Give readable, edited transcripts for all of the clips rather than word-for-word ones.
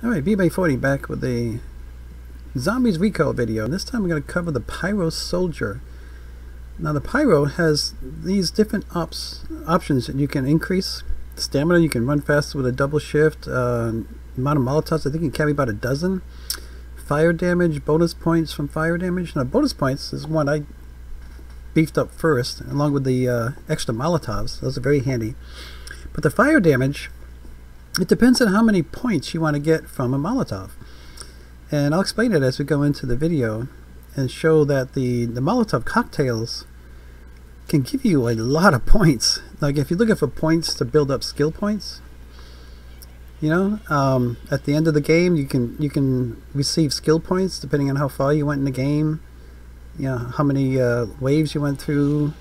Alright, BB40 back with a Zombies Recoil video. This time we're going to cover the Pyro Soldier. Now the Pyro has these different options that you can increase stamina. You can run faster with a double shift. Amount of Molotovs, I think you can carry about a dozen. Fire damage, bonus points from fire damage. Now bonus points is one I beefed up first, along with the extra Molotovs. Those are very handy. But the fire damage, it depends on how many points you want to get from a Molotov. And I'll explain it as we go into the video and show that the Molotov cocktails can give you a lot of points. Like if you're looking for points to build up skill points, you know, at the end of the game you can receive skill points depending on how far you went in the game, you know, how many waves you went through.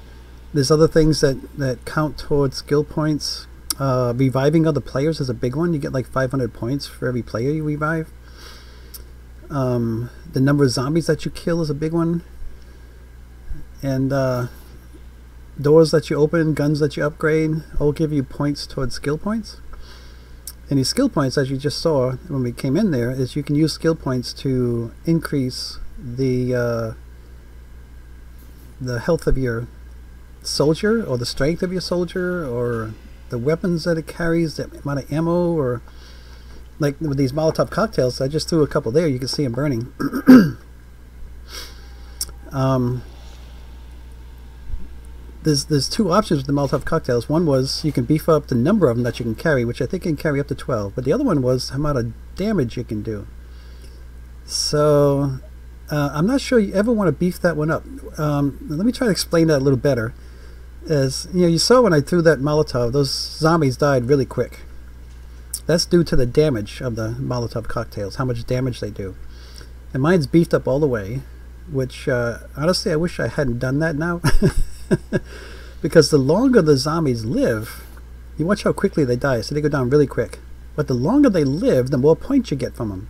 There's other things that count towards skill points. Reviving other players is a big one. You get like 500 points for every player you revive. The number of zombies that you kill is a big one. And doors that you open, guns that you upgrade, all give you points towards skill points. And these skill points, as you just saw when we came in there, is you can use skill points to increase the health of your soldier, or the strength of your soldier, or the weapons that it carries, the amount of ammo, or like with these Molotov cocktails, I just threw a couple there, you can see them burning. There's two options with the Molotov cocktails. One was you can beef up the number of them that you can carry, which I think can carry up to 12, but the other one was the amount of damage you can do. So I'm not sure you ever want to beef that one up. Let me try to explain that a little better. As you know, you saw when I threw that Molotov, those zombies died really quick. That's due to the damage of the Molotov cocktails, how much damage they do. And mine's beefed up all the way, which honestly I wish I hadn't done that now. Because the longer the zombies live, you watch how quickly they die, so they go down really quick. But the longer they live, the more points you get from them.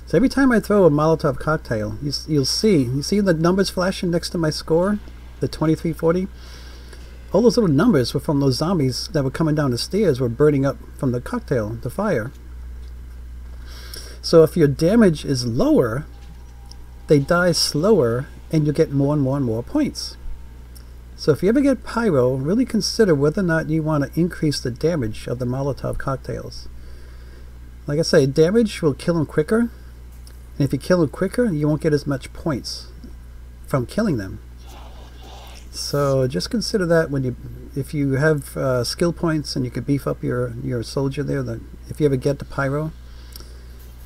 So every time I throw a Molotov cocktail, you see the numbers flashing next to my score, the 2340. All those little numbers were from those zombies that were coming down the stairs, were burning up from the cocktail, the fire. So if your damage is lower, they die slower and you get more and more and more points. So if you ever get Pyro, really consider whether or not you want to increase the damage of the Molotov cocktails. Like I say, damage will kill them quicker, and if you kill them quicker, you won't get as much points from killing them. So just consider that when if you have skill points and you could beef up your soldier there, if you ever get to Pyro.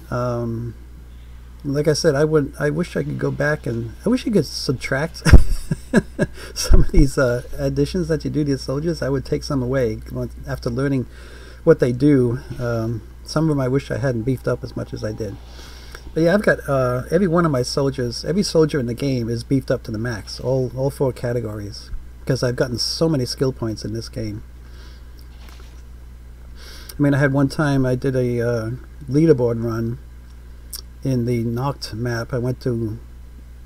Like I said, I wish I could go back, and I wish you could subtract some of these additions that you do to your soldiers. I would take some away after learning what they do. Some of them I wish I hadn't beefed up as much as I did. But yeah, I've got every one of my soldiers, every soldier in the game is beefed up to the max, all 4 categories, because I've gotten so many skill points in this game. I mean, I had one time I did a leaderboard run in the knocked map. I went to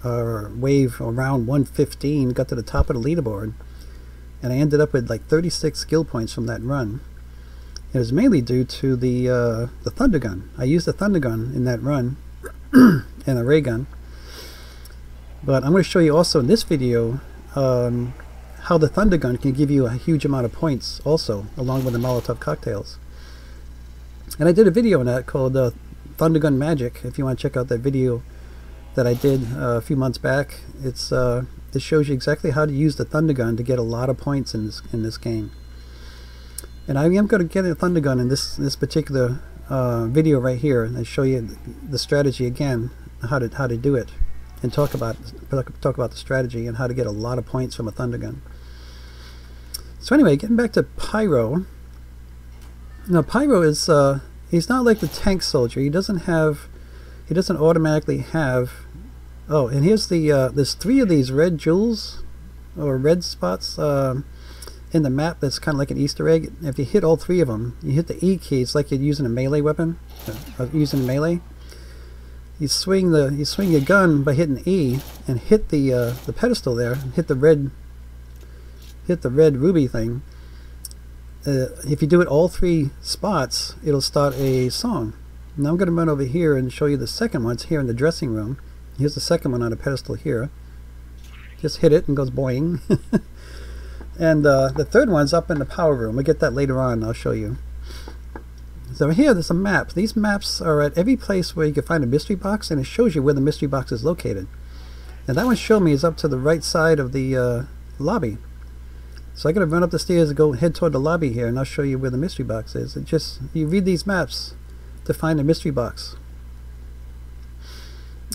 wave around 115, got to the top of the leaderboard, and I ended up with like 36 skill points from that run. It was mainly due to the Thundergun. I used the Thundergun in that run, and a ray gun. But I'm going to show you also in this video how the Thundergun can give you a huge amount of points also, along with the Molotov cocktails. And I did a video on that called Thundergun Magic. If you want to check out that video that I did a few months back, it shows you exactly how to use the Thundergun to get a lot of points in this game. And I am going to get a Thundergun in this particular video right here, and I show you the strategy again, how to do it, and talk about the strategy and how to get a lot of points from a Thundergun. So anyway, getting back to Pyro. Now Pyro is he's not like the tank soldier. He doesn't automatically have. Oh, and here's there's 3 of these red jewels or red spots in the map. That's kind of like an Easter egg. If you hit all 3 of them, you hit the E key. It's like you're using a melee weapon, using melee. You swing your gun by hitting E and hit the pedestal there. Hit the red ruby thing. If you do it all 3 spots, it'll start a song. Now I'm going to run over here and show you the second one. It's here in the dressing room. Here's the second one on a pedestal here. Just hit it and goes boing. And the third one's up in the power room. We'll get that later on. I'll show you. So here, there's a map. These maps are at every place where you can find a mystery box, and it shows you where the mystery box is located. And that one showed me is up to the right side of the lobby. So I got to run up the stairs and go head toward the lobby here, and I'll show you where the mystery box is. It just, you read these maps to find the mystery box.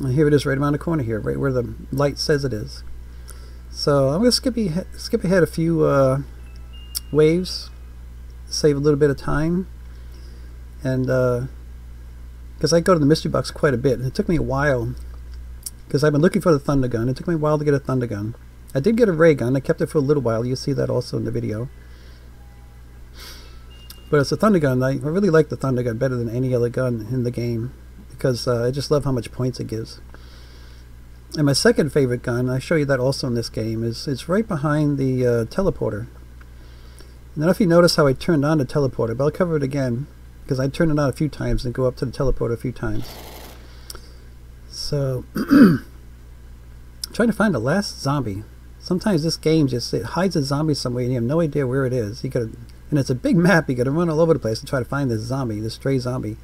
And here it is, right around the corner here, right where the light says it is. So I'm going to skip ahead a few waves, save a little bit of time, and because I go to the mystery box quite a bit, and it took me a while, because I've been looking for the Thundergun. It took me a while to get a Thundergun. I did get a ray gun. I kept it for a little while. You'll see that also in the video. But it's a Thundergun. I really like the Thundergun better than any other gun in the game, because I just love how much points it gives. And my second favorite gun, I show you that also in this game, is it's right behind the teleporter. And I don't know if you notice how I turned on the teleporter, but I'll cover it again, because I turned it on a few times and go up to the teleporter a few times. So, trying to find the last zombie. Sometimes this game just, it hides a zombie somewhere and you have no idea where it is. You gotta, and it's a big map, you gotta run all over the place to try to find this zombie, this stray zombie.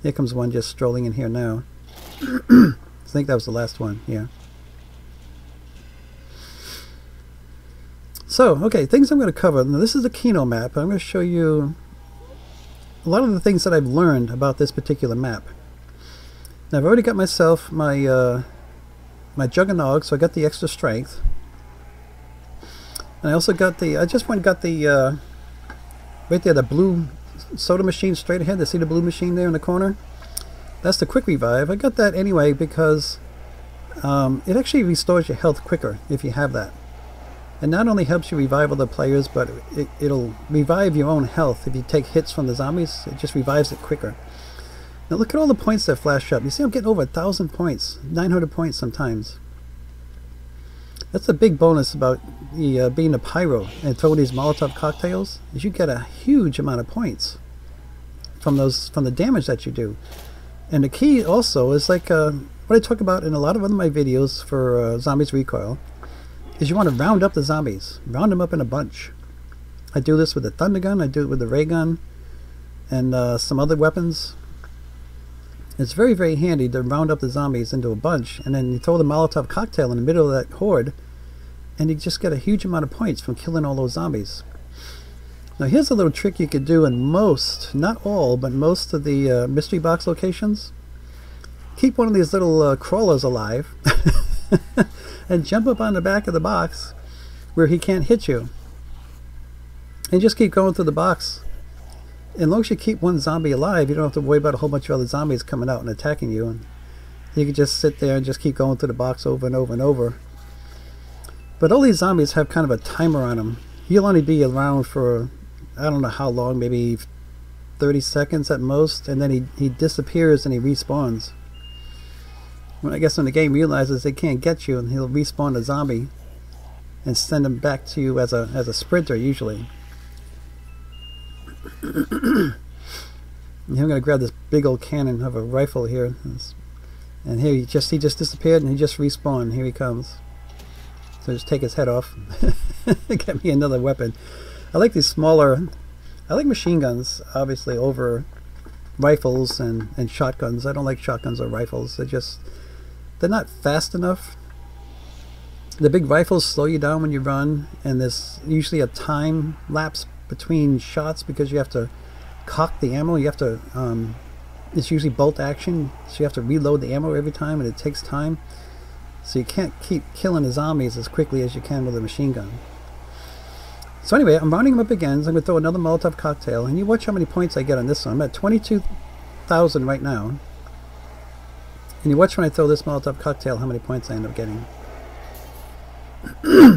Here comes one just strolling in here now. I think that was the last one, yeah. So, okay, things I'm going to cover. Now, this is the Kino map. I'm going to show you a lot of the things that I've learned about this particular map. Now, I've already got myself my my Juggernog, so I got the extra strength. And I also got the, I just went and got the, right there, the blue soda machine straight ahead. See the blue machine there in the corner? That's the quick revive. I got that anyway because it actually restores your health quicker if you have that. And not only helps you revive other players, but it'll revive your own health. If you take hits from the zombies, it just revives it quicker. Now look at all the points that flash up. You see I'm getting over 1,000 points, 900 points sometimes. That's a big bonus about the, being a pyro and throwing these Molotov cocktails, is you get a huge amount of points from the damage that you do. And the key also is like what I talk about in a lot of other my videos for Zombies Recoil, is you want to round up the zombies. Round them up in a bunch. I do this with the Thundergun, I do it with the ray gun, and some other weapons. It's very, very handy to round up the zombies into a bunch, and then you throw the Molotov cocktail in the middle of that horde, and you just get a huge amount of points from killing all those zombies. Now here's a little trick you could do in most, not all, but most of the mystery box locations. Keep one of these little crawlers alive and jump up on the back of the box where he can't hit you. And just keep going through the box. As long as you keep one zombie alive, you don't have to worry about a whole bunch of other zombies coming out and attacking you. And you can just sit there and just keep going through the box over and over and over. But all these zombies have kind of a timer on them. He'll only be around for, I don't know how long, maybe 30 seconds at most, and then he disappears and he respawns. When I guess when the game realizes they can't get you, and he'll respawn a zombie and send him back to you as a sprinter usually. And I'm going to grab this big old cannon of a rifle here, and here he just disappeared and he just respawned. Here he comes. So just take his head off. Get me another weapon. I like these smaller, I like machine guns obviously over rifles and shotguns. I don't like shotguns or rifles. They're not fast enough. The big rifles slow you down when you run, and there's usually a time lapse between shots because you have to cock the ammo. You have to it's usually bolt action, so you have to reload the ammo every time, and it takes time. So you can't keep killing the zombies as quickly as you can with a machine gun. So anyway, I'm rounding them up again. So I'm going to throw another Molotov cocktail, and you watch how many points I get on this one. I'm at 22,000 right now. And you watch when I throw this Molotov cocktail how many points I end up getting.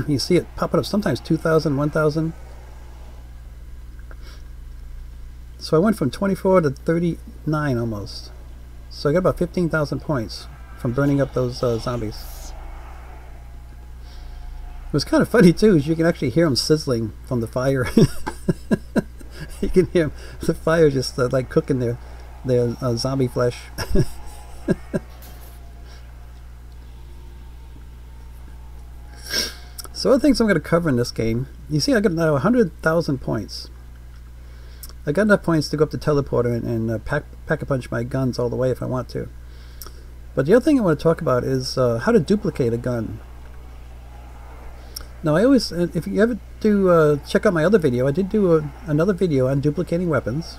You see it popping up sometimes 2,000, 1,000. So I went from 24 to 39 almost. So I got about 15,000 points from burning up those zombies. It was kind of funny too, is you can actually hear them sizzling from the fire. You can hear the fire just like cooking there. their zombie flesh. So other things I'm going to cover in this game. You see, I got now 100,000 points. I got enough points to go up to teleporter and pack-a-punch my guns all the way if I want to. But the other thing I want to talk about is how to duplicate a gun. Now, I always, if you ever do check out my other video, I did do another video on duplicating weapons.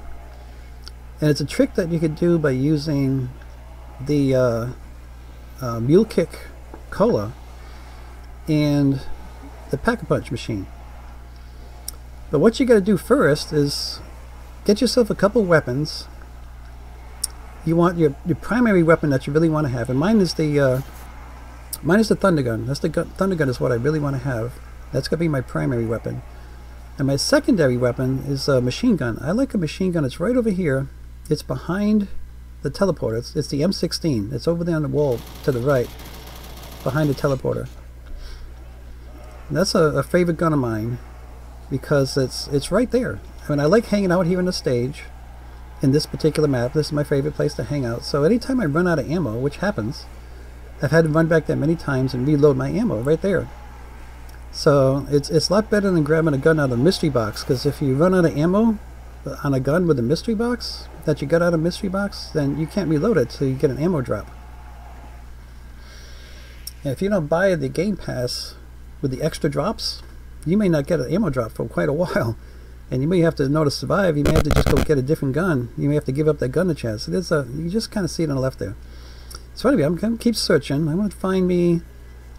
And it's a trick that you could do by using the Mule Kick Cola and the Pack-a-Punch machine. But what you got to do first is get yourself a couple weapons. You want your primary weapon that you really want to have, and mine is the Thundergun. Thundergun is what I really want to have. That's going to be my primary weapon. And my secondary weapon is a machine gun. I like a machine gun. It's right over here. It's behind the teleporter. It's the M16. It's over there on the wall to the right, behind the teleporter. And that's a favorite gun of mine because it's right there. I mean, I like hanging out here on the stage in this particular map. This is my favorite place to hang out. So anytime I run out of ammo, which happens, I've had to run back there many times and reload my ammo right there. So it's a lot better than grabbing a gun out of a mystery box, because if you run out of ammo on a gun with a mystery box that you got out of a mystery box, then you can't reload it till you get an ammo drop. And if you don't buy the game pass with the extra drops, you may not get an ammo drop for quite a while. And you may have to, in order to survive, you may have to just go get a different gun. You may have to give up that gun a chance. It is you just kind of see it on the left there. So anyway, I'm going to keep searching. I want to find me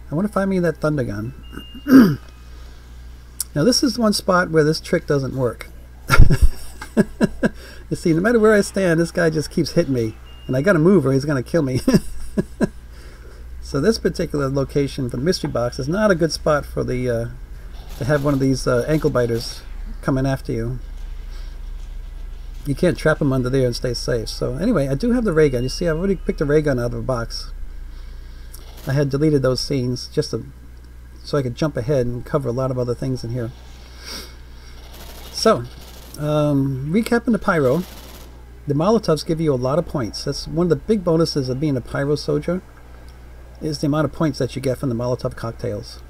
that Thundergun. Now this is one spot where this trick doesn't work. You see, no matter where I stand, this guy just keeps hitting me. And I got to move or he's going to kill me. So this particular location for the mystery box is not a good spot for the to have one of these ankle biters coming after you. You can't trap them under there and stay safe. So anyway, I do have the ray gun. You see, I've already picked a ray gun out of a box. I had deleted those scenes just so I could jump ahead and cover a lot of other things in here. So, recapping the Pyro, the Molotovs give you a lot of points. That's one of the big bonuses of being a Pyro soldier, is the amount of points that you get from the Molotov cocktails.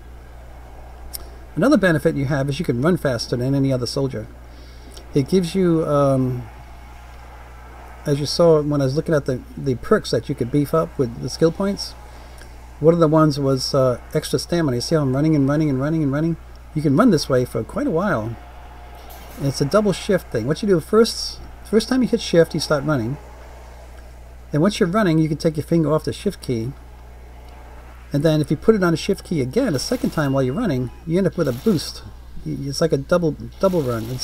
Another benefit you have is you can run faster than any other soldier. It gives you, as you saw when I was looking at the perks that you could beef up with the skill points, one of the ones was extra stamina. You see how I'm running and running and running and running? You can run this way for quite a while. And it's a double shift thing. What you do first time you hit shift, you start running. And once you're running, you can take your finger off the shift key. And then if you put it on the shift key again a second time while you're running, you end up with a boost. It's like a double run.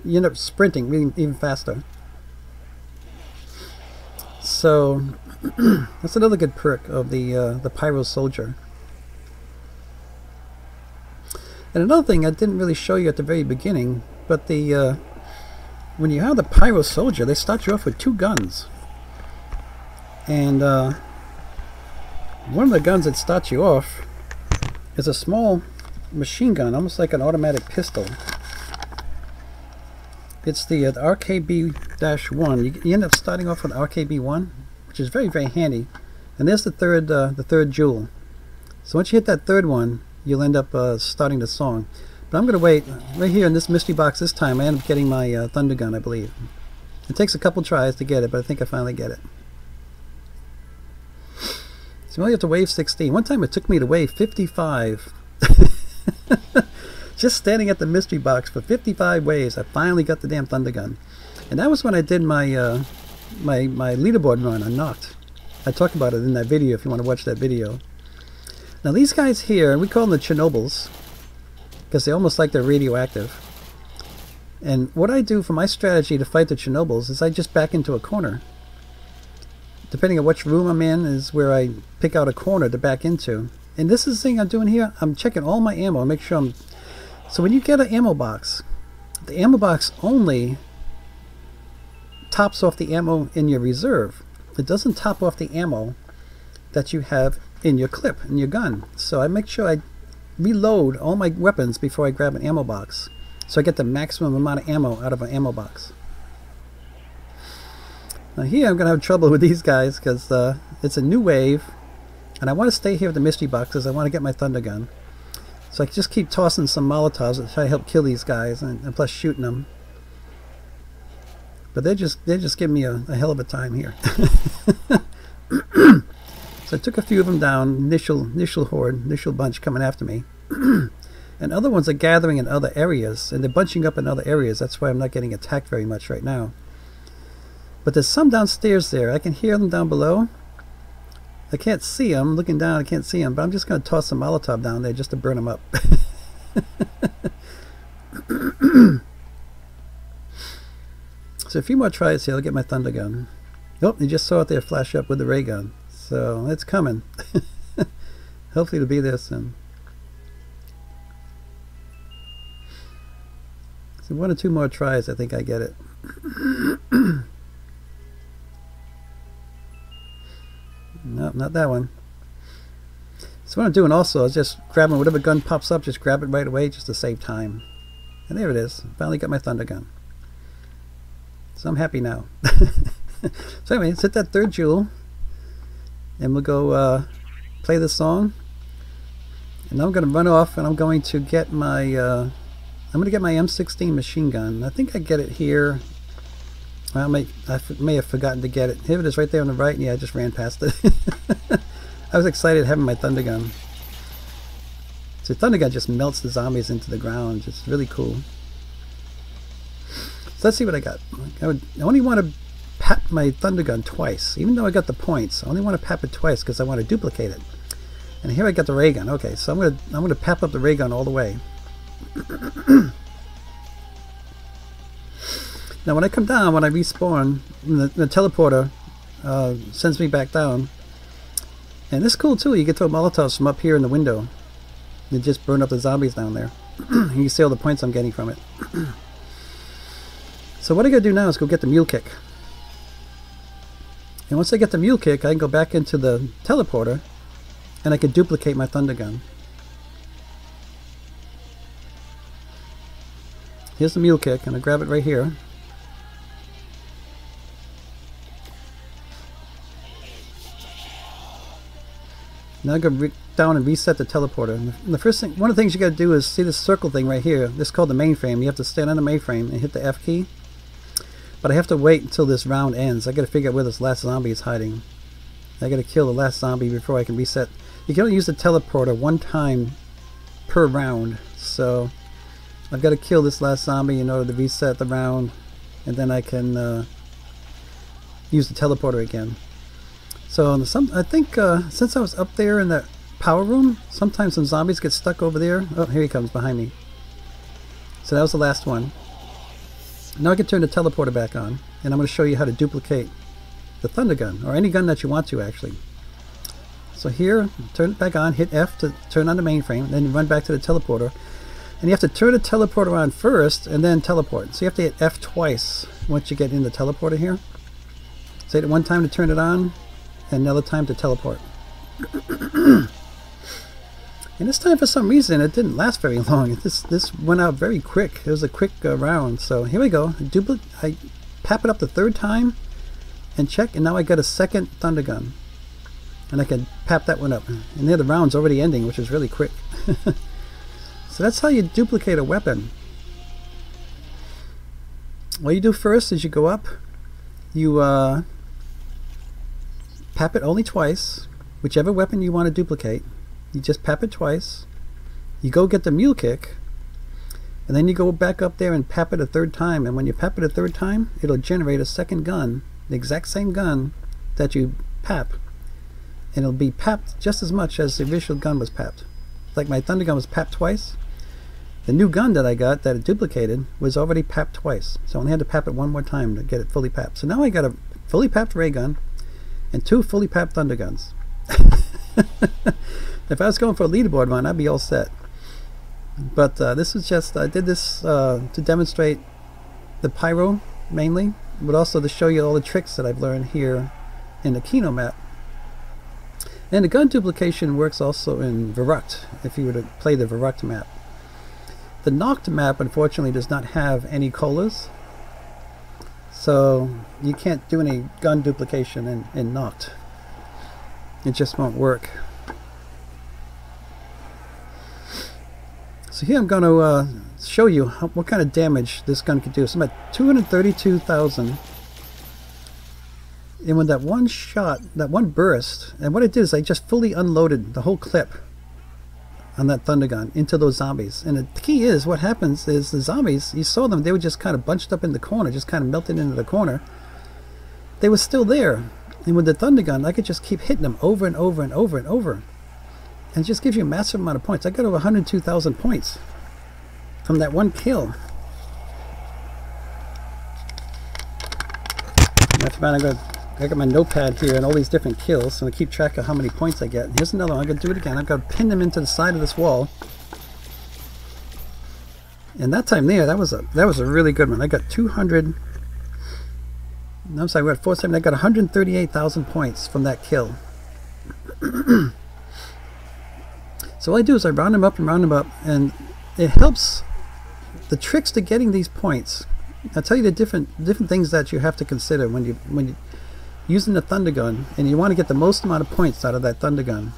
You end up sprinting even faster. So that's another good perk of the Pyro soldier. And another thing I didn't really show you at the very beginning, but when you have the Pyro soldier, they start you off with 2 guns. And one of the guns that starts you off is a small machine gun, almost like an automatic pistol. It's the RKB-1. You end up starting off with RKB-1, which is very, very handy. And there's the third jewel. So once you hit that third one, you'll end up starting the song. But I'm going to wait. Right here in this mystery box this time, I end up getting my Thundergun, I believe. It takes a couple tries to get it, but I think I finally get it. So you only have to wave 16. One time it took me to wave 55. Just standing at the mystery box for 55 waves, I finally got the damn Thundergun. And that was when I did my my leaderboard run on Knocked. I talked about it in that video if you want to watch that video. Now these guys here, we call them the Chernobyls, because they're almost like they're radioactive. And what I do for my strategy to fight the Chernobyls is I just back into a corner. Depending on which room I'm in is where I pick out a corner to back into. And this is the thing I'm doing here. I'm checking all my ammo, make sure I'm... So when you get an ammo box, the ammo box only tops off the ammo in your reserve. It doesn't top off the ammo that you have in your clip, in your gun. So I make sure I reload all my weapons before I grab an ammo box, so I get the maximum amount of ammo out of an ammo box. Now here I'm going to have trouble with these guys because it's a new wave. And I want to stay here with the mystery boxes. I want to get my Thundergun. So I can just keep tossing some Molotovs to try to help kill these guys. And plus shooting them. But they're just giving me a hell of a time here. So I took a few of them down. Initial horde. Initial bunch coming after me. And other ones are gathering in other areas. And they're bunching up in other areas. That's why I'm not getting attacked very much right now. But there's some downstairs there. I can hear them down below. I can't see them. Looking down, I can't see them. But I'm just going to toss some Molotov down there just to burn them up. So a few more tries here. I'll get my Thundergun. Oh, you just saw it there flash up with the ray gun. So it's coming. Hopefully it'll be there soon. So 1 or 2 more tries, I think I get it. Nope, not that one. So what I'm doing also is just grabbing whatever gun pops up, just grab it right away just to save time. And there it is. Finally got my Thundergun. So I'm happy now. So anyway, let's hit that 3rd jewel. And we'll go play the song. And I'm going to run off and I'm going to get my M16 Machine Gun. I think I get it here. I may have forgotten to get it. Here it is right there on the right. Yeah, I just ran past it. I was excited having my Thundergun. So Thundergun just melts the zombies into the ground. It's really cool. So let's see what I got. I only want to pap my Thundergun twice. Even though I got the points, I only want to pap it twice because I want to duplicate it. And here I got the ray gun. Okay, so I'm gonna pap up the ray gun all the way. Now when I come down, when I respawn, the teleporter sends me back down. And this is cool too, you get to Molotovs from up here in the window. You just burn up the zombies down there. You can see all the points I'm getting from it. So what I gotta do now is go get the mule kick. And once I get the mule kick, I can go back into the teleporter and I can duplicate my Thundergun. Here's the mule kick, and I grab it right here. Now I go down and reset the teleporter. And the first thing, one of the things you got to do is see this circle thing right here. This is called the mainframe. You have to stand on the mainframe and hit the F key. But I have to wait until this round ends. I got to figure out where this last zombie is hiding. I got to kill the last zombie before I can reset. You can only use the teleporter 1 time per round. So I've got to kill this last zombie in order to reset the round, and then I can use the teleporter again. So I think since I was up there in that power room, sometimes some zombies get stuck over there. Oh, here he comes behind me. So that was the last one. Now I can turn the teleporter back on, and I'm going to show you how to duplicate the Thundergun, or any gun that you want to actually. So here, turn it back on, hit F to turn on the mainframe, then you run back to the teleporter. And you have to turn the teleporter on first and then teleport. So you have to hit F twice once you get in the teleporter here. So hit it 1 time to turn it on, and another time to teleport. And this time for some reason it didn't last very long. This went out very quick. It was a quick round. So here we go. I pap it up the 3rd time and check, and now I got a 2nd Thundergun. And I can pap that one up. And there the round's already ending, which is really quick. So that's how you duplicate a weapon. What you do first is you go up, you pap it only twice, whichever weapon you want to duplicate. You just pap it twice. You go get the mule kick, and then you go back up there and pap it a 3rd time. And when you pap it a 3rd time, it'll generate a 2nd gun, the exact same gun that you pap, and it'll be papped just as much as the original gun was papped. Like my Thundergun was papped twice. The new gun that I got that it duplicated was already papped twice. So I only had to pap it 1 more time to get it fully papped. So now I got a fully papped ray gun and 2 fully papped Thunderguns. If I was going for a leaderboard run, I'd be all set. But this is just, I did this to demonstrate the Pyro mainly, but also to show you all the tricks that I've learned here in the Kino map. And the gun duplication works also in Verrucht, if you were to play the Verrucht map. The Noct map, unfortunately, does not have any colas. So you can't do any gun duplication in Noct. It just won't work. So here I'm going to show you what kind of damage this gun could do. So I'm at 232,000. And with that one shot, that one burst, and what I did is I just fully unloaded the whole clip on that Thundergun into those zombies. And the key is, what happens is the zombies, you saw them, they were just kind of bunched up in the corner, just kind of melted into the corner. They were still there. And with the Thundergun, I could just keep hitting them over and over and over and over. And it just gives you a massive amount of points. I got over 102,000 points from that one kill. I got my notepad here and all these different kills, so I keep track of how many points I get. And here's another one. I'm going to do it again. I've got to pin them into the side of this wall. And that time there, that was a really good one. I got 200. I'm sorry, we're at 470. I got 138,000 points from that kill. So what I do is I round them up and round them up, and it helps. The tricks to getting these points, I'll tell you the different things that you have to consider when you using the Thundergun, and you want to get the most amount of points out of that Thundergun,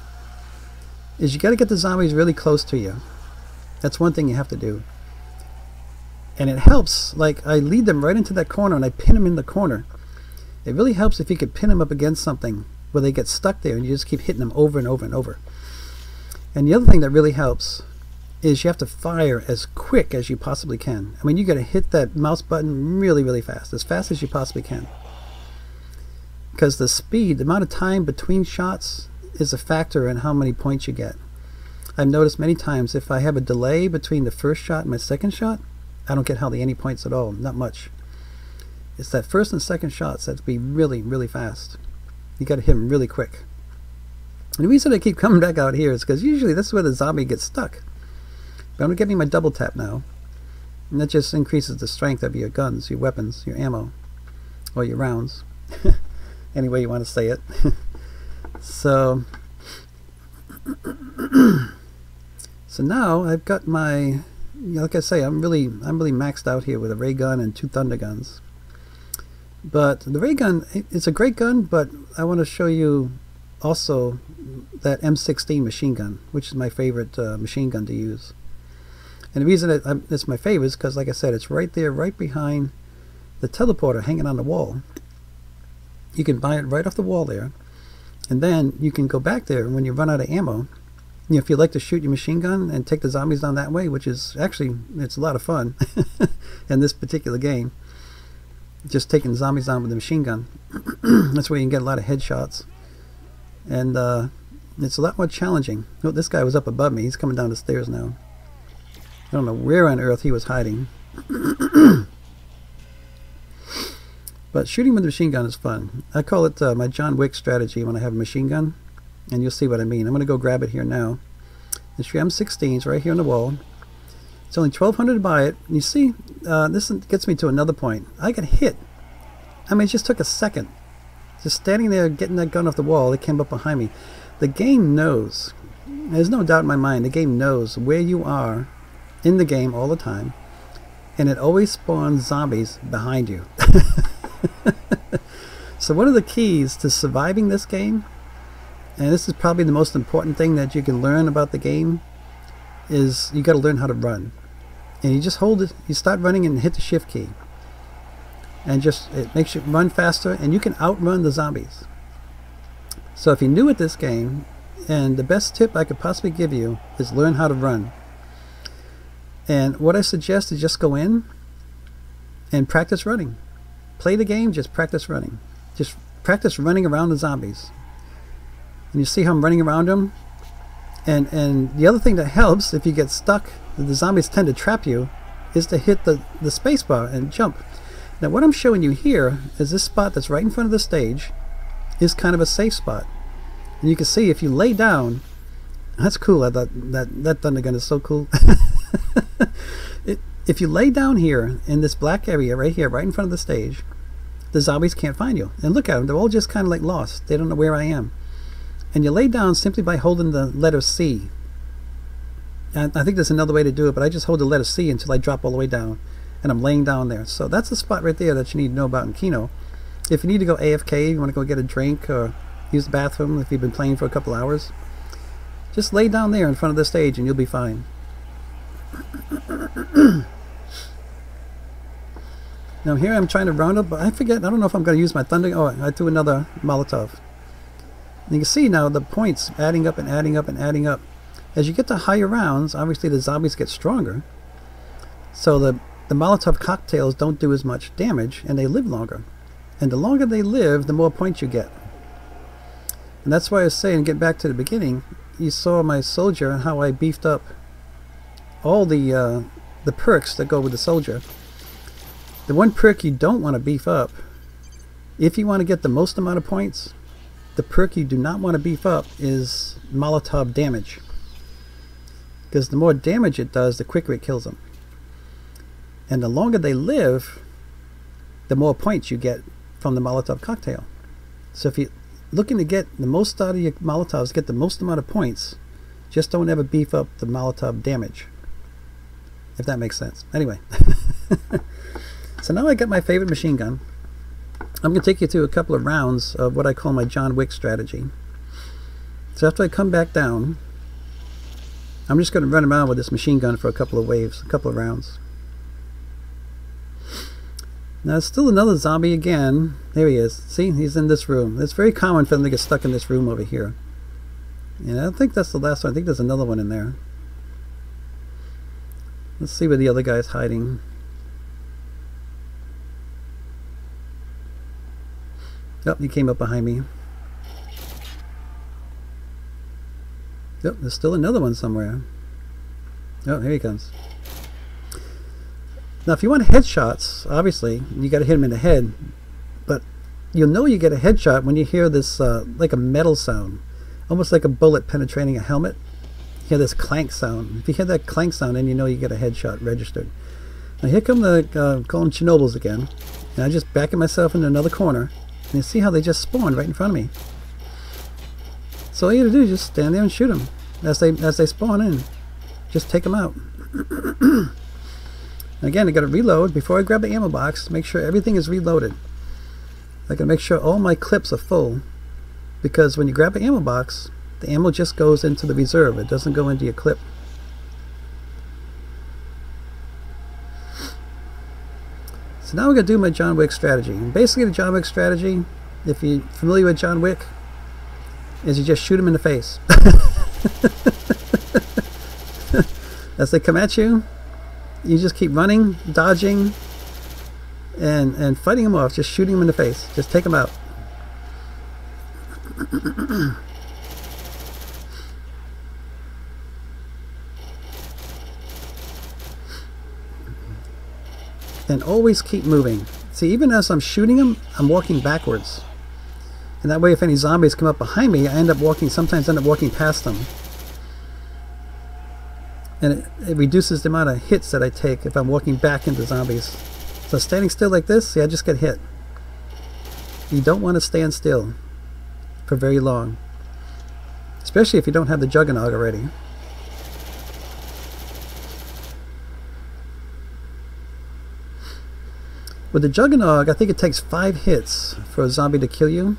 is you got to get the zombies really close to you. That's one thing you have to do. And it helps, like I lead them right into that corner and I pin them in the corner. It really helps if you could pin them up against something where they get stuck there and you just keep hitting them over and over and over. And the other thing that really helps is you have to fire as quick as you possibly can. I mean, you got to hit that mouse button really fast as you possibly can. Because the speed, the amount of time between shots is a factor in how many points you get. I've noticed many times if I have a delay between the first shot and my second shot, I don't get hardly any points at all, not much. It's that first and second shots that have to be really fast. You got to hit them really quick. And the reason I keep coming back out here is because usually this is where the zombie gets stuck. But I'm going to get me my double tap now. And that just increases the strength of your guns, your weapons, your ammo, or your rounds. Any way you want to say it. So now I've got my, like I say, I'm really maxed out here with a ray gun and 2 Thunderguns. But the ray gun, it's a great gun, but I want to show you also that M16 Machine Gun, which is my favorite machine gun to use. And the reason it's my favorite is because, like I said, it's right there, right behind the teleporter hanging on the wall. You can buy it right off the wall there, and then you can go back there when you run out of ammo. You know, if you like to shoot your machine gun and take the zombies down that way, which is actually, it's a lot of fun in this particular game, just taking the zombies down with the machine gun. That's where you can get a lot of headshots, and it's a lot more challenging. Oh, this guy was up above me. He's coming down the stairs now. I don't know where on earth he was hiding. But shooting with a machine gun is fun. I call it my John Wick strategy when I have a machine gun, and you'll see what I mean. I'm going to go grab it here now. This M16 is right here on the wall. It's only $1,200 to buy it. And you see, this gets me to another point. I got hit. I mean, it just took a second. Just standing there getting that gun off the wall, it came up behind me. The game knows, there's no doubt in my mind, the game knows where you are in the game all the time, and it always spawns zombies behind you. So one of the keys to surviving this game, and this is probably the most important thing that you can learn about the game, is you got to learn how to run. And you just hold it, you start running and hit the shift key, and just it makes you run faster, and you can outrun the zombies. So if you're new at this game, and the best tip I could possibly give you is learn how to run. And what I suggest is just go in and practice running. Play the game, just practice running. Just practice running around the zombies. And you see how I'm running around them? And the other thing that helps if you get stuck, the zombies tend to trap you, is to hit the spacebar and jump. Now what I'm showing you here is this spot that's right in front of the stage is kind of a safe spot. And you can see if you lay down, that's cool. I thought that Thundergun is so cool. If you lay down here in this black area right here, right in front of the stage, the zombies can't find you. And look at them, they're all just kind of like lost. They don't know where I am. And you lay down simply by holding the letter C. And I think there's another way to do it, but I just hold the letter C until I drop all the way down. and I'm laying down there. So that's the spot right there that you need to know about in Kino. If you need to go AFK, you want to go get a drink or use the bathroom if you've been playing for a couple hours, just lay down there in front of the stage and you'll be fine. Now here I'm trying to round up, but I forget, I don't know if I'm going to use my Thunder. Oh, I threw another Molotov. And you can see now the points adding up and adding up and adding up. As you get to higher rounds, obviously the zombies get stronger. So the Molotov cocktails don't do as much damage and they live longer. And the longer they live, the more points you get. And that's why I was saying, get back to the beginning, you saw my soldier and how I beefed up all the perks that go with the soldier. The one perk you don't want to beef up, if you want to get the most amount of points, the perk you do not want to beef up is Molotov damage. Because the more damage it does, the quicker it kills them. And the longer they live, the more points you get from the Molotov cocktail. So if you're looking to get the most out of your Molotovs, get the most amount of points, just don't ever beef up the Molotov damage. If that makes sense. Anyway. So now I got my favorite machine gun. I'm going to take you through a couple of rounds of what I call my John Wick strategy. So after I come back down, I'm just going to run around with this machine gun for a couple of waves, a couple of rounds. Now there's still another zombie again. There he is. See, he's in this room. It's very common for them to get stuck in this room over here. And I don't think that's the last one. I think there's another one in there. Let's see where the other guy's hiding. Oh, he came up behind me. Yep, there's still another one somewhere. Oh, here he comes. Now, if you want headshots, obviously, you got to hit him in the head. But you'll know you get a headshot when you hear this, like a metal sound. Almost like a bullet penetrating a helmet. You hear this clank sound. If you hear that clank sound, then you know you get a headshot registered. Now, here come the, call them Chernobyls again. And I just backing myself into another corner. And you see how they just spawned right in front of me. So all you gotta do is just stand there and shoot them as they spawn in. Just take them out. Again, I gotta reload before I grab the ammo box. Make sure everything is reloaded. I gotta make sure all my clips are full, because when you grab the ammo box, the ammo just goes into the reserve. It doesn't go into your clip. So now we're going to do my John Wick strategy. And basically the John Wick strategy, if you're familiar with John Wick, is you just shoot him in the face. As they come at you, you just keep running, dodging, and fighting them off. Just shooting them in the face. Just take them out. And always keep moving. See, even as I'm shooting them, I'm walking backwards. And that way, if any zombies come up behind me, I sometimes end up walking past them. And it reduces the amount of hits that I take if I'm walking back into zombies. So standing still like this, see, I just get hit. You don't want to stand still for very long. Especially if you don't have the Juggernaut already. With the Juggernaut, I think it takes 5 hits for a zombie to kill you.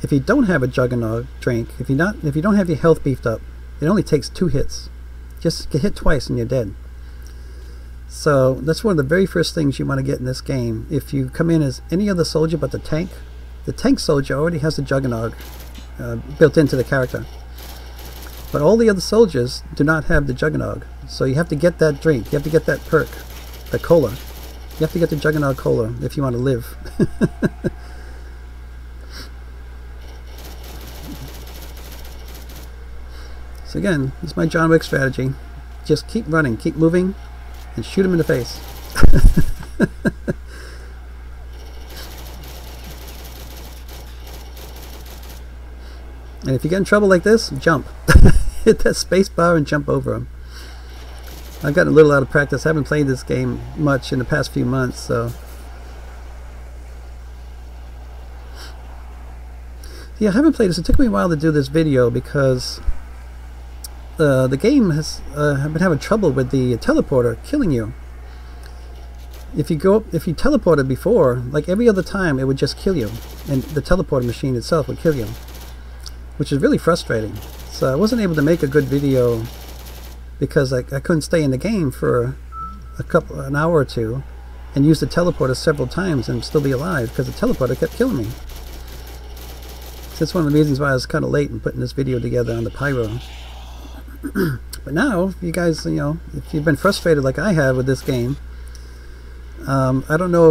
If you don't have a Juggernaut drink, if you don't have your health beefed up, it only takes 2 hits. Just get hit twice and you're dead. So that's one of the very first things you want to get in this game. If you come in as any other soldier but the tank soldier already has the Juggernaut built into the character. But all the other soldiers do not have the Juggernaut. So you have to get that drink. You have to get that perk, the cola. You have to get the Juggernaut cola if you want to live. So again, this is my John Wick strategy. Just keep running, keep moving, and shoot him in the face. And if you get in trouble like this, jump. Hit that space bar and jump over him. I've gotten a little out of practice. I haven't played this game much in the past few months, so. Yeah, I haven't played this. It took me a while to do this video because the game has I've been having trouble with the teleporter killing you. if you teleported before, like every other time, it would just kill you, and the teleporter machine itself would kill you, which is really frustrating. So I wasn't able to make a good video because I couldn't stay in the game for an hour or two and use the teleporter several times and still be alive, because the teleporter kept killing me. So that's one of the reasons why I was kind of late in putting this video together on the Pyro. But now, you guys, you know, if you've been frustrated like I have with this game, I don't know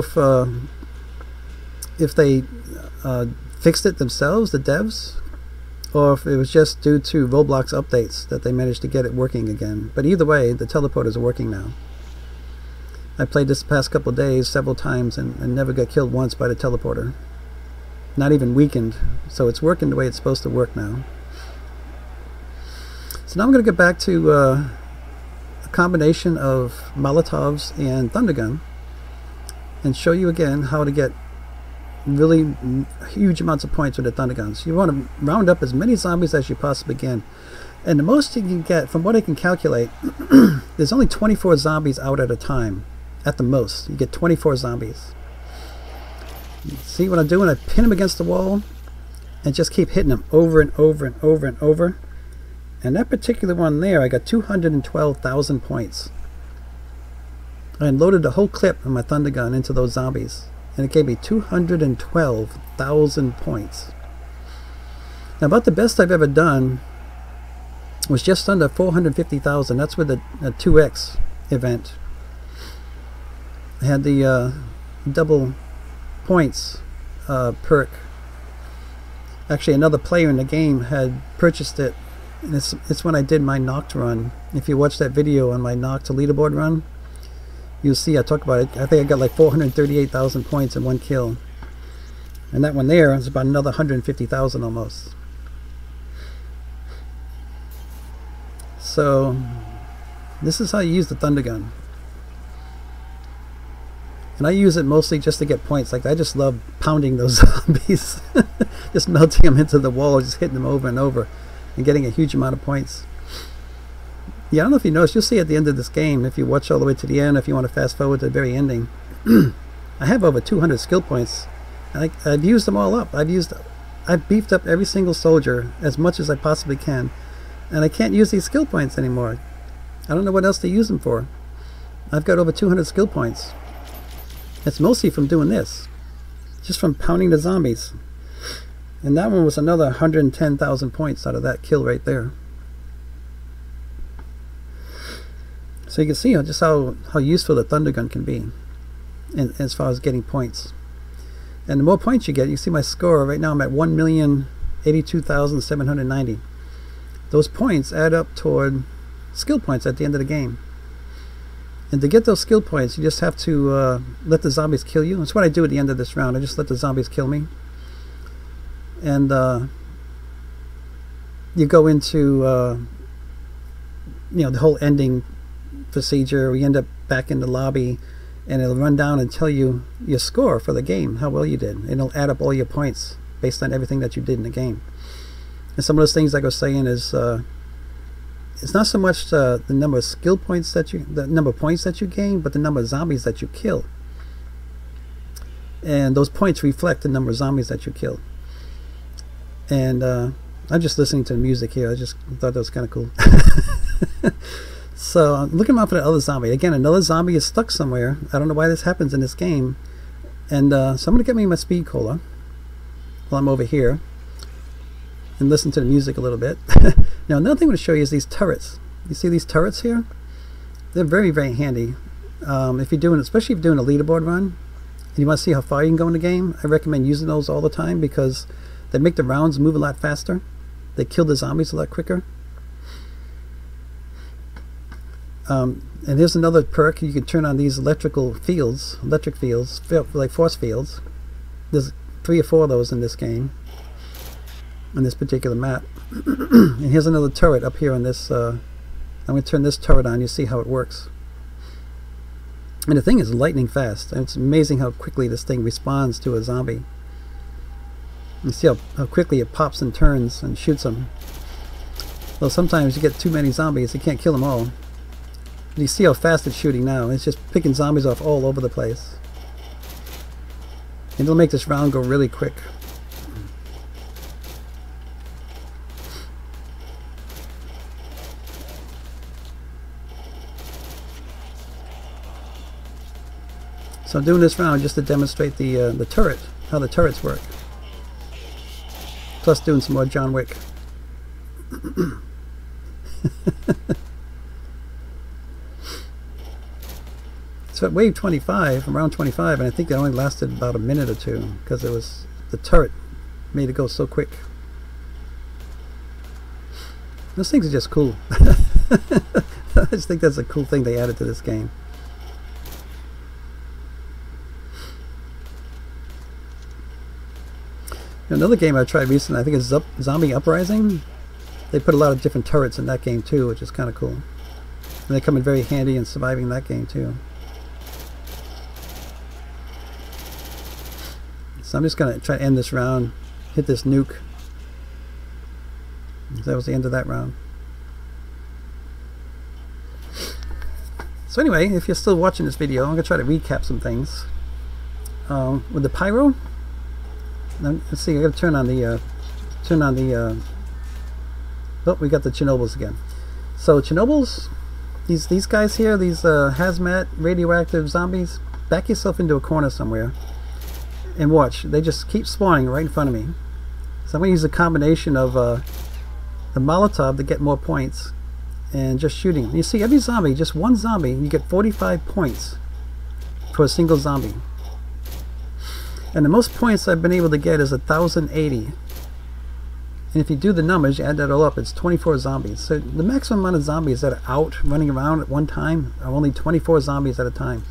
if they fixed it themselves, the devs, or if it was just due to Roblox updates that they managed to get it working again. But either way, the teleporters are working now. I played this past couple of days several times and never got killed once by the teleporter. Not even weakened. So it's working the way it's supposed to work now. So now I'm going to get back to a combination of Molotovs and Thundergun and show you again how to get really huge amounts of points with the Thunderguns. You want to round up as many zombies as you possibly can. And the most you can get, from what I can calculate, there's only 24 zombies out at a time. At the most. You get 24 zombies. See what I'm doing? I pin them against the wall and just keep hitting them over and over and over and over. And that particular one there, I got 212,000 points. I loaded the whole clip of my Thundergun into those zombies, and it gave me 212,000 points. Now, about the best I've ever done was just under 450,000. That's with a 2x event. I had the double points perk. Actually, another player in the game had purchased it, and it's when I did my knocked run. If you watch that video on my knocked to leaderboard run, you'll see I talk about it. I think I got like 438,000 points in one kill, and that one there is about another 150,000 almost. So this is how you use the Thundergun. And I use it mostly just to get points. Like, I just love pounding those zombies. Just melting them into the wall, just hitting them over and over, and getting a huge amount of points. Yeah, I don't know if you noticed, you'll see at the end of this game, if you watch all the way to the end, if you want to fast forward to the very ending, I have over 200 skill points. And I've used them all up. I've beefed up every single soldier as much as I possibly can. And I can't use these skill points anymore. I don't know what else to use them for. I've got over 200 skill points. It's mostly from doing this, just from pounding the zombies. And that one was another 110,000 points out of that kill right there. So you can see just how useful the Thundergun can be as far as getting points. And the more points you get, you see my score right now. I'm at 1,082,790. Those points add up toward skill points at the end of the game. And to get those skill points, you just have to let the zombies kill you. That's what I do at the end of this round. I just let the zombies kill me. And you go into you know, the whole ending procedure. We end up back in the lobby, and it'll run down and tell you your score for the game, how well you did. And it'll add up all your points based on everything that you did in the game. And some of those things, like I was saying, is it's not so much the number of skill points the number of points that you gain, but the number of zombies that you kill. And those points reflect the number of zombies that you kill. And I'm just listening to the music here. I just thought that was kind of cool. So I'm looking out for the other zombie. Again, another zombie is stuck somewhere. I don't know why this happens in this game. And so I'm going to get me my speed cola while I'm over here and listen to the music a little bit. Now, another thing I want to show you is these turrets. You see these turrets here? They're very, very handy. If you're doing, especially if you're doing a leaderboard run and you want to see how far you can go in the game, I recommend using those all the time because they make the rounds move a lot faster. They kill the zombies a lot quicker. And here's another perk. You can turn on these electric fields, like force fields. There's 3 or 4 of those in this game, on this particular map. And here's another turret up here on this. I'm going to turn this turret on. You see how it works. And the thing is lightning fast. And it's amazing how quickly this thing responds to a zombie. You see how quickly it pops and turns and shoots them. Well, sometimes you get too many zombies. You can't kill them all. You see how fast it's shooting now. It's just picking zombies off all over the place. And it'll make this round go really quick. So I'm doing this round just to demonstrate the turret, how the turrets work. Plus doing some more John Wick. So at wave 25, around 25, and I think it only lasted about a minute or two because it was the turret made it go so quick. Those things are just cool. I just think that's a cool thing they added to this game. Another game I tried recently, I think is Zombie Uprising. They put a lot of different turrets in that game too, which is kind of cool. And they come in very handy in surviving that game too. So I'm just going to try to end this round, hit this nuke. That was the end of that round. So anyway, if you're still watching this video, I'm going to try to recap some things. With the Pyro, let's see, I got to turn on the, oh, we got the Chernobyls again. So Chernobyls, these guys here, these hazmat radioactive zombies, back yourself into a corner somewhere. And watch, they just keep spawning right in front of me. So I'm going to use a combination of the Molotov to get more points and just shooting. You see, every zombie, just one zombie, you get 45 points for a single zombie. And the most points I've been able to get is 1,080. And if you do the numbers, you add that all up, it's 24 zombies. So the maximum amount of zombies that are out running around at one time are only 24 zombies at a time.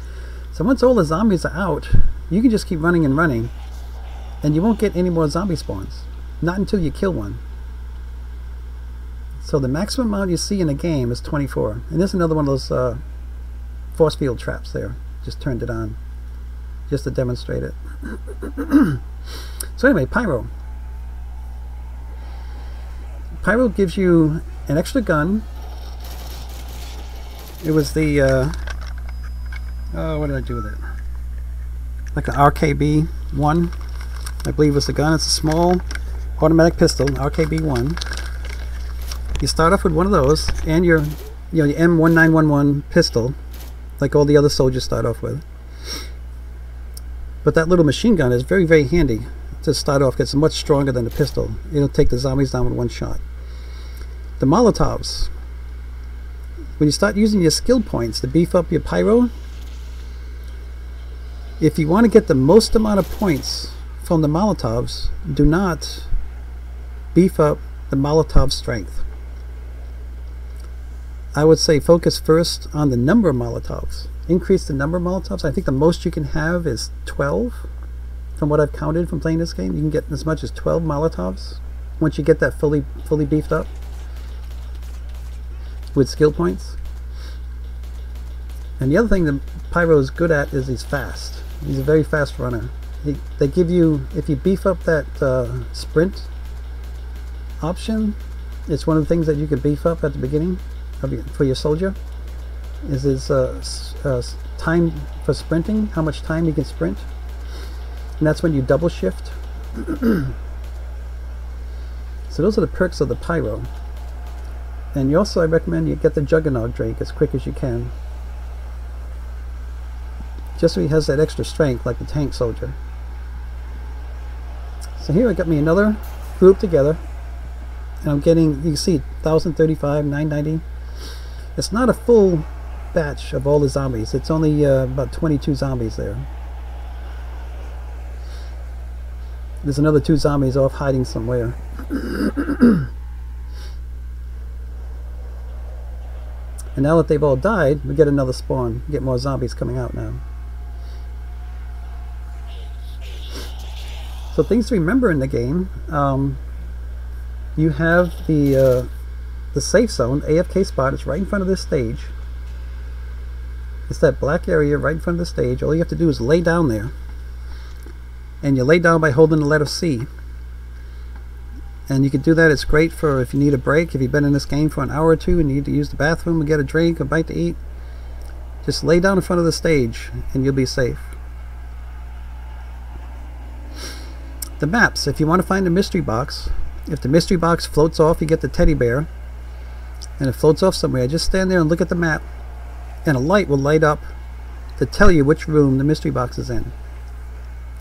So once all the zombies are out, you can just keep running and running, and you won't get any more zombie spawns. Not until you kill one. So the maximum amount you see in a game is 24. And there's another one of those force field traps there. Just turned it on, just to demonstrate it. So anyway, Pyro. Pyro gives you an extra gun. It was the, what did I do with it? Like an RKB-1, I believe was the gun. It's a small automatic pistol, RKB-1. You start off with one of those, and your M1911 pistol, like all the other soldiers start off with. But that little machine gun is very, very handy to start off. It's much stronger than the pistol. It'll take the zombies down with one shot. The Molotovs. When you start using your skill points to beef up your Pyro, if you want to get the most amount of points from the Molotovs, do not beef up the Molotov strength. I would say focus first on the number of Molotovs. Increase the number of Molotovs. I think the most you can have is 12. From what I've counted from playing this game, you can get as much as 12 Molotovs once you get that fully beefed up with skill points. And the other thing that Pyro is good at is he's fast. He's a very fast runner. They give you, if you beef up that sprint option, it's one of the things that you could beef up at the beginning for your soldier. Is his time for sprinting, how much time you can sprint. And that's when you double shift. So those are the perks of the Pyro. And you also, I recommend you get the Juggernaut Drake as quick as you can. Just so he has that extra strength like the tank soldier. So here I got me another group together. And I'm getting, you can see 1,035, 990. It's not a full batch of all the zombies. It's only about 22 zombies there. There's another 2 zombies off hiding somewhere. And now that they've all died, we get another spawn. We get more zombies coming out now. So things to remember in the game, you have the safe zone, AFK spot. It's right in front of this stage. It's that black area right in front of the stage. All you have to do is lay down there. And you lay down by holding the letter C. And you can do that. It's great for if you need a break, if you've been in this game for an hour or two and you need to use the bathroom and get a drink, a bite to eat. Just lay down in front of the stage and you'll be safe. The maps, if you want to find a mystery box, if the mystery box floats off, you get the teddy bear, and it floats off somewhere, just stand there and look at the map, and a light will light up to tell you which room the mystery box is in.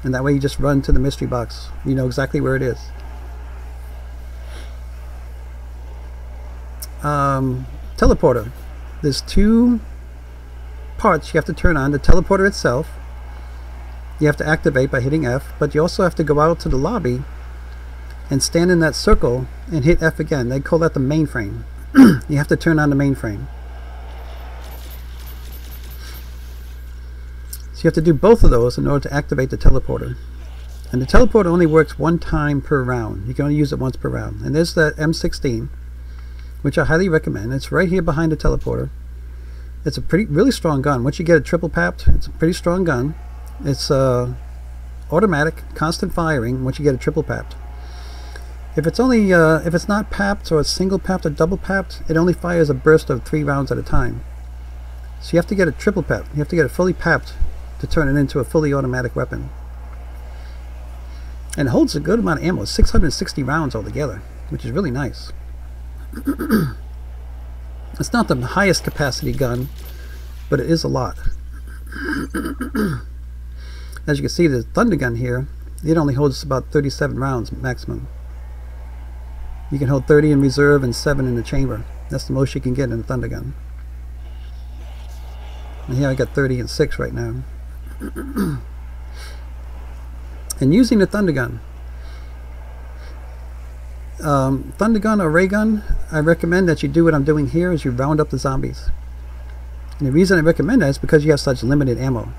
And that way you just run to the mystery box. You know exactly where it is. Teleporter. There's two parts you have to turn on. The teleporter itself, you have to activate by hitting F, but you also have to go out to the lobby and stand in that circle and hit F again. They call that the mainframe. You have to turn on the mainframe. So you have to do both of those in order to activate the teleporter. And the teleporter only works one time per round. You can only use it once per round. And there's that M16, which I highly recommend. It's right here behind the teleporter. It's a really strong gun. Once you get it triple papped, it's a pretty strong gun. It's automatic, constant firing once you get it triple papped. If it's only if it's not papped or it's single papped or double papped, it only fires a burst of 3 rounds at a time. So you have to get it triple papped. You have to get it fully papped to turn it into a fully automatic weapon. And it holds a good amount of ammo, 660 rounds altogether, which is really nice. It's not the highest capacity gun, but it is a lot. As you can see, the Thundergun here, it only holds about 37 rounds maximum. You can hold 30 in reserve and 7 in the chamber. That's the most you can get in a Thundergun. And here I got 30 and 6 right now. And using the Thundergun, Thundergun or ray gun, I recommend that you do what I'm doing here, is you round up the zombies. And the reason I recommend that is because you have such limited ammo.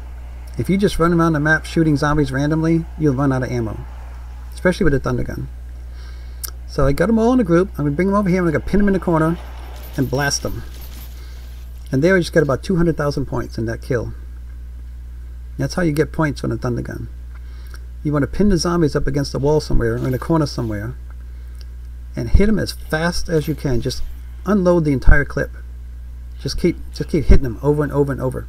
If you just run around the map shooting zombies randomly, you'll run out of ammo, especially with a Thundergun. So I got them all in a group. I'm going to bring them over here and I'm going to pin them in the corner and blast them. And there I just got about 200,000 points in that kill. That's how you get points from a Thundergun. You want to pin the zombies up against the wall somewhere or in a corner somewhere and hit them as fast as you can. Just unload the entire clip. Just keep hitting them over and over and over.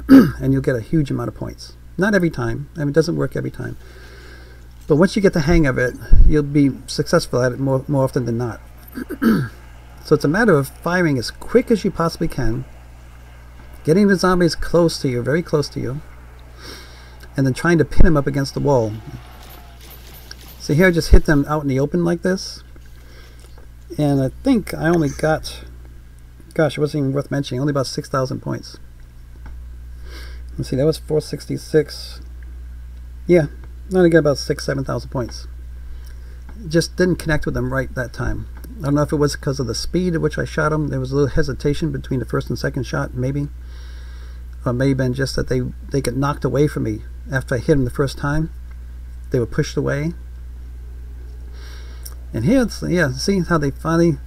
And you'll get a huge amount of points. Not every time. I mean, it doesn't work every time. But once you get the hang of it, you'll be successful at it more often than not. So it's a matter of firing as quick as you possibly can, getting the zombies close to you, very close to you, and then trying to pin them up against the wall. So here I just hit them out in the open like this. And I think I only got, gosh, it wasn't even worth mentioning, only about 6,000 points. Let's see, that was 466. Yeah, I only got about 7,000 points. Just didn't connect with them right that time. I don't know if it was because of the speed at which I shot them. There was a little hesitation between the first and second shot, maybe. Or it may have been just that they get knocked away from me after I hit them the first time. They were pushed away. And here, yeah, see how they finally,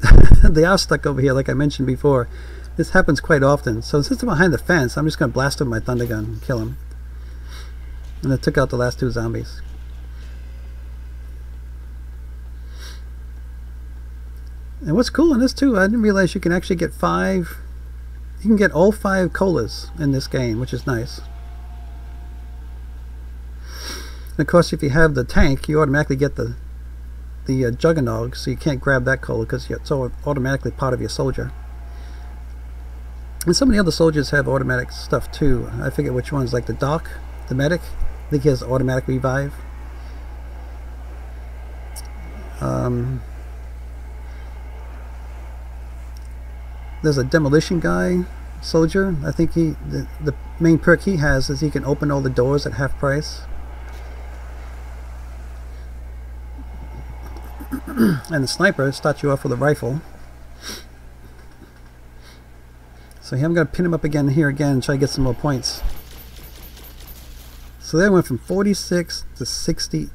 they are stuck over here like I mentioned before. This happens quite often. So since they're behind the fence, I'm just going to blast them with my Thundergun and kill them. And I took out the last 2 zombies. And what's cool in this too, I didn't realize you can actually get 5, you can get all 5 colas in this game, which is nice. And of course if you have the tank, you automatically get the Juggernog, so you can't grab that cola because it's automatically part of your soldier. And some of the other soldiers have automatic stuff too. I forget which ones, like the Doc, the medic, I think he has automatic revive. There's a demolition guy soldier. I think the main perk he has is he can open all the doors at half price. And the sniper starts you off with a rifle. So here I'm going to pin him up again here again and try to get some more points. So there went from 46 to 60,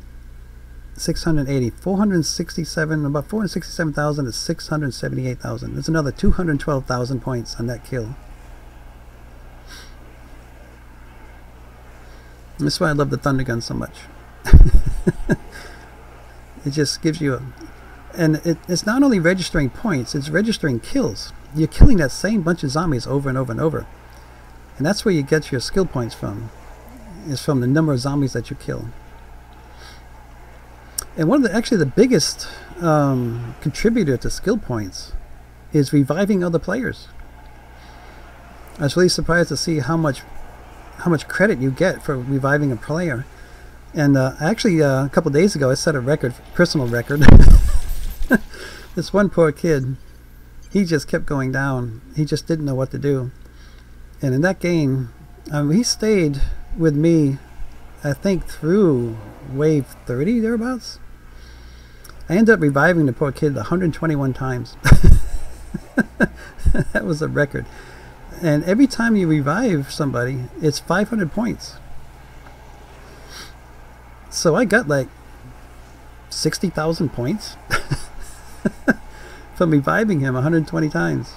680, 467, about 467,000 to 678,000. There's another 212,000 points on that kill. And that's why I love the Thundergun so much. It just gives you a... And it's not only registering points, it's registering kills. You're killing that same bunch of zombies over and over and over. And that's where you get your skill points from, is from the number of zombies that you kill. And one of the, actually the biggest contributor to skill points is reviving other players. I was really surprised to see how much credit you get for reviving a player. And actually a couple of days ago I set a record, personal record. This one poor kid, he just kept going down. He just didn't know what to do. And in that game, he stayed with me, I think, through wave 30, thereabouts. I ended up reviving the poor kid 121 times. That was a record. And every time you revive somebody, it's 500 points. So I got like 60,000 points from reviving him 120 times.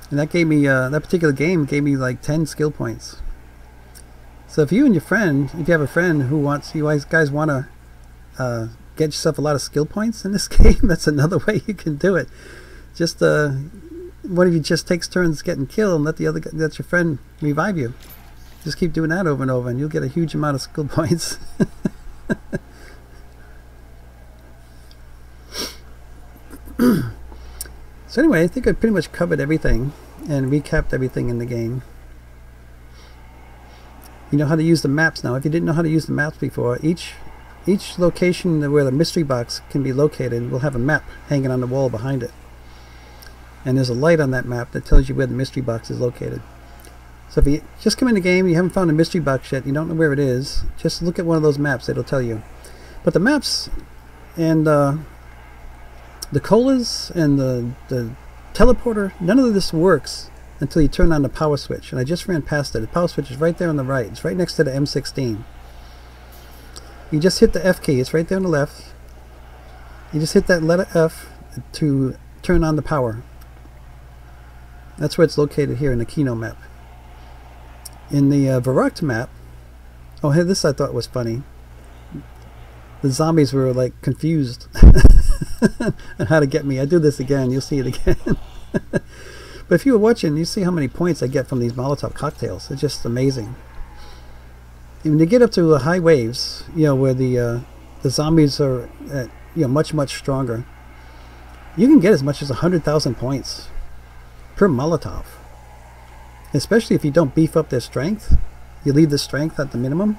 And that gave me, that particular game gave me like 10 skill points. So if you and your friend, if you have a friend who wants, you guys want to get yourself a lot of skill points in this game, that's another way you can do it. Just one of you just takes turns getting killed and let the other, let your friend revive you. Just keep doing that over and over and you'll get a huge amount of skill points. So anyway, I think I pretty much covered everything and recapped everything in the game. You know how to use the maps now. If you didn't know how to use the maps before, each location where the mystery box can be located will have a map hanging on the wall behind it. And there's a light on that map that tells you where the mystery box is located. So if you just come in the game, you haven't found a mystery box yet, you don't know where it is, just look at one of those maps, it'll tell you. But the maps and the colas and the teleporter, none of this works until you turn on the power switch. And I just ran past it. The power switch is right there on the right. It's right next to the M16. You just hit the F key. It's right there on the left. You just hit that letter F to turn on the power. That's where it's located here in the Kino map. In the Verrucht map, oh, hey, this I thought was funny. The zombies were like confused on how to get me. I do this again, you'll see it again. But if you were watching, you see how many points I get from these Molotov cocktails. It's just amazing. And when you get up to high waves, you know, where the zombies are at, you know, much stronger, you can get as much as 100,000 points per Molotov. Especially if you don't beef up their strength, you leave the strength at the minimum.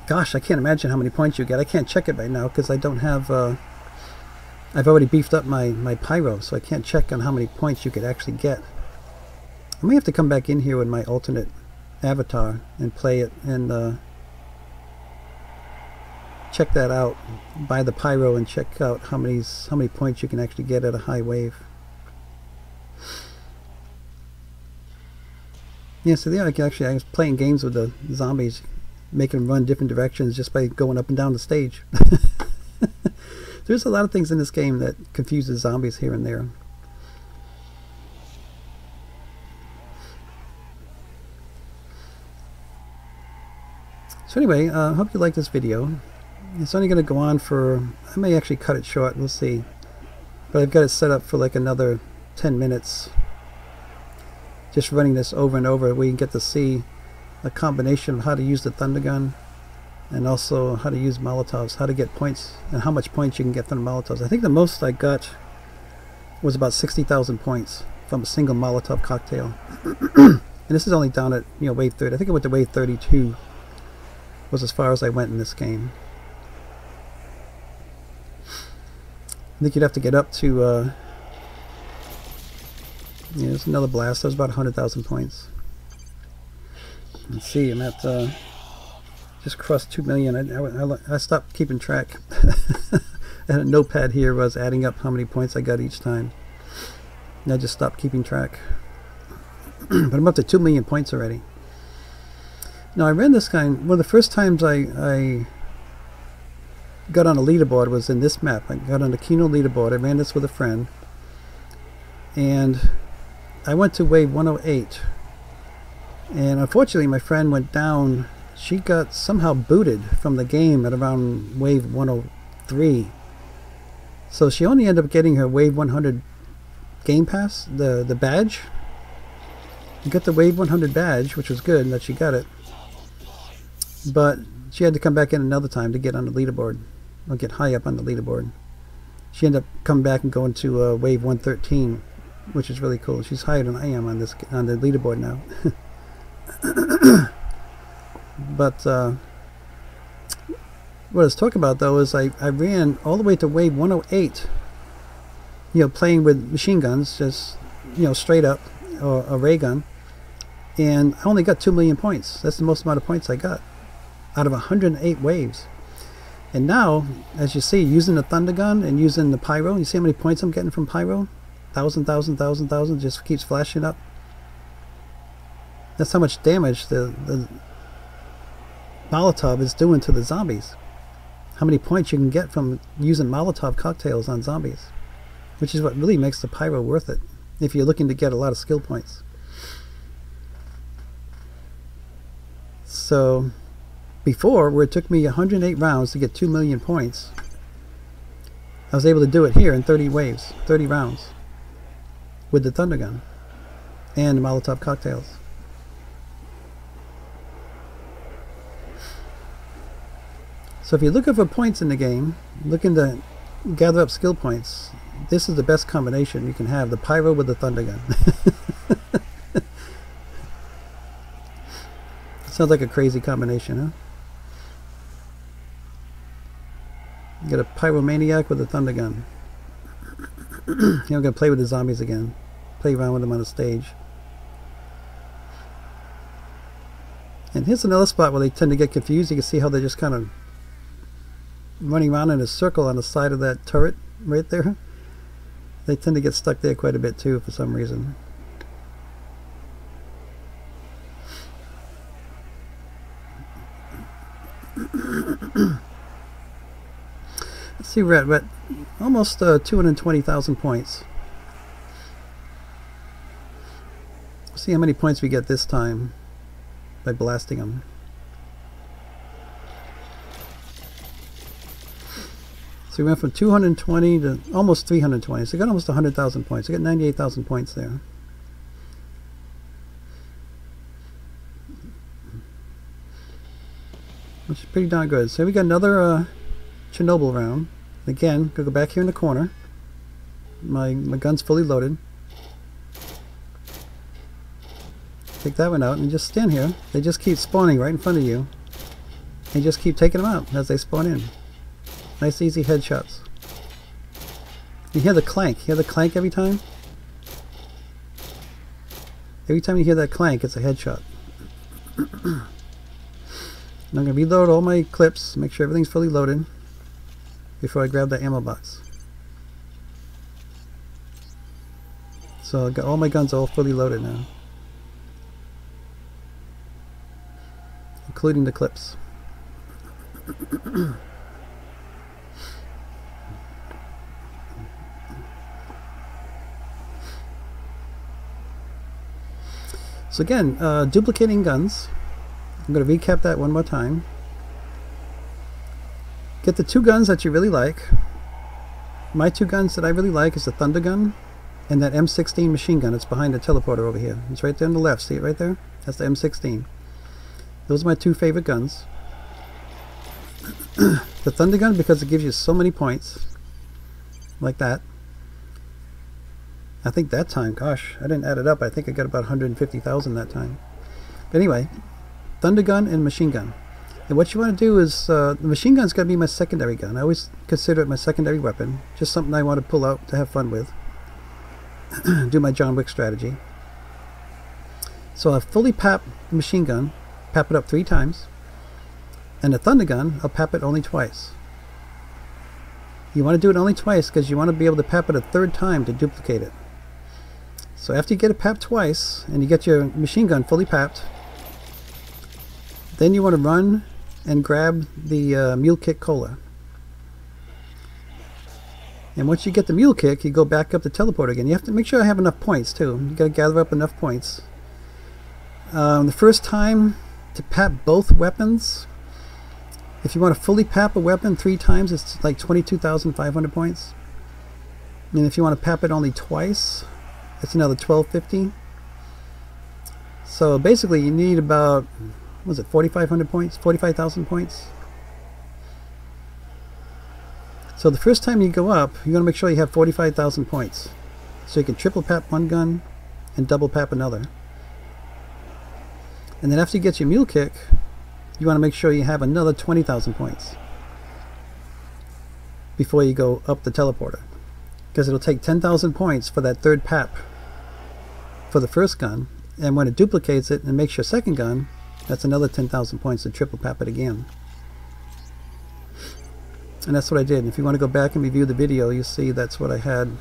Gosh, I can't imagine how many points you get. I can't check it right now because I don't have, I've already beefed up my Pyro, so I can't check on how many points you could actually get. I may have to come back in here with my alternate avatar and play it and check that out, buy the Pyro and check out how many points you can actually get at a high wave. Yeah, so there I was playing games with the zombies, making them run different directions just by going up and down the stage. There's a lot of things in this game that confuses zombies here and there. So anyway, I hope you like this video. It's only going to go on for, I may actually cut it short, we'll see. But I've got it set up for like another 10 minutes. Just running this over and over, where you can get to see a combination of how to use the Thundergun and also how to use Molotovs, how to get points and how much points you can get from the Molotovs. I think the most I got was about 60,000 points from a single Molotov cocktail. And this is only down at, you know, wave 30. I think I went to wave 32 was as far as I went in this game. I think you'd have to get up to yeah, there's another blast. That was about 100,000 points. Let's see, I'm at just crossed 2 million. I stopped keeping track. I had a notepad here where I was adding up how many points I got each time. And I just stopped keeping track. But I'm up to 2 million points already. Now I ran this guy, one of the first times I got on a leaderboard was in this map. I got on the Kino leaderboard. I ran this with a friend. And I went to wave 108, and unfortunately my friend went down. She got somehow booted from the game at around wave 103, So she only ended up getting her Wave 100 Game Pass, the badge. You got the Wave 100 badge, which was good that she got it. But she had to come back in another time to get on the leaderboard, or get high up on the leaderboard. She ended up coming back and going to Wave 113, which is really cool. She's higher than I am on the leaderboard now. But what I was talking about though is I ran all the way to Wave 108. You know, playing with machine guns, just, you know, straight up, or a ray gun, and I only got 2 million points. That's the most amount of points I got out of 108 waves. And now, as you see, using the Thundergun and using the Pyro, you see how many points I'm getting from Pyro? 1,000, just keeps flashing up. That's how much damage the Molotov is doing to the zombies. How many points you can get from using Molotov cocktails on zombies. Which is what really makes the Pyro worth it, if you're looking to get a lot of skill points. So, before, where it took me 108 rounds to get 2 million points, I was able to do it here in 30 waves, 30 rounds, with the Thundergun and the Molotov cocktails. So if you're looking for points in the game, looking to gather up skill points, this is the best combination you can have, the Pyro with the Thundergun. Sounds like a crazy combination, huh? You got a Pyromaniac with a Thundergun. I'm going to play with the zombies again. Play around with them on the stage. And here's another spot where they tend to get confused. You can see how they're just kind of running around in a circle on the side of that turret right there. They tend to get stuck there quite a bit too for some reason. Let's see, we're at almost 220,000 points. Let's see how many points we get this time by blasting them. So we went from 220 to almost 320. So we got almost 100,000 points. We got 98,000 points there. Which is pretty darn good. So we got another Chernobyl round. Again, gonna go back here in the corner. My gun's fully loaded. Take that one out and just stand here. They just keep spawning right in front of you. And just keep taking them out as they spawn in. Nice easy headshots. You hear the clank. You hear the clank every time? Every time you hear that clank, it's a headshot. I'm going to reload all my clips, make sure everything's fully loaded before I grab that ammo box. So I've got all my guns all fully loaded now, including the clips. So again, duplicating guns. I'm going to recap that one more time. Get the 2 guns that you really like. My 2 guns that I really like is the Thundergun and that M16 Machine Gun. It's behind the teleporter over here. It's right there on the left. See it right there? That's the M16. Those are my 2 favorite guns. The Thundergun because it gives you so many points. Like that. I think that time, gosh, I didn't add it up. I think I got about 150,000 that time. But anyway, Thundergun and Machine Gun. And what you want to do is, the Machine Gun's got to be my secondary gun. I always consider it my secondary weapon. Just something I want to pull out to have fun with. Do my John Wick strategy. So I'll fully pap the Machine Gun, pap it up 3 times. And the Thundergun, I'll pap it only twice. You want to do it only twice because you want to be able to pap it a 3rd time to duplicate it. So after you get it papped twice, and you get your machine gun fully papped, then you want to run and grab the mule kick cola. And once you get the mule kick, you go back up the teleporter again. You have to make sure I have enough points too. You got to gather up enough points. The first time to pap both weapons, if you want to fully pap a weapon 3 times, it's like 22,500 points. And if you want to pap it only twice, it's another 1250. So basically you need about, what was it, 4,500 points? 45,000 points? So the first time you go up, you want to make sure you have 45,000 points. So you can triple pap one gun and double pap another. And then after you get your mule kick, you want to make sure you have another 20,000 points before you go up the teleporter. Because it'll take 10,000 points for that third pap for the first gun. And when it duplicates it and makes your second gun, that's another 10,000 points to triple pap it again. And that's what I did. If you want to go back and review the video, you'll see that's what I had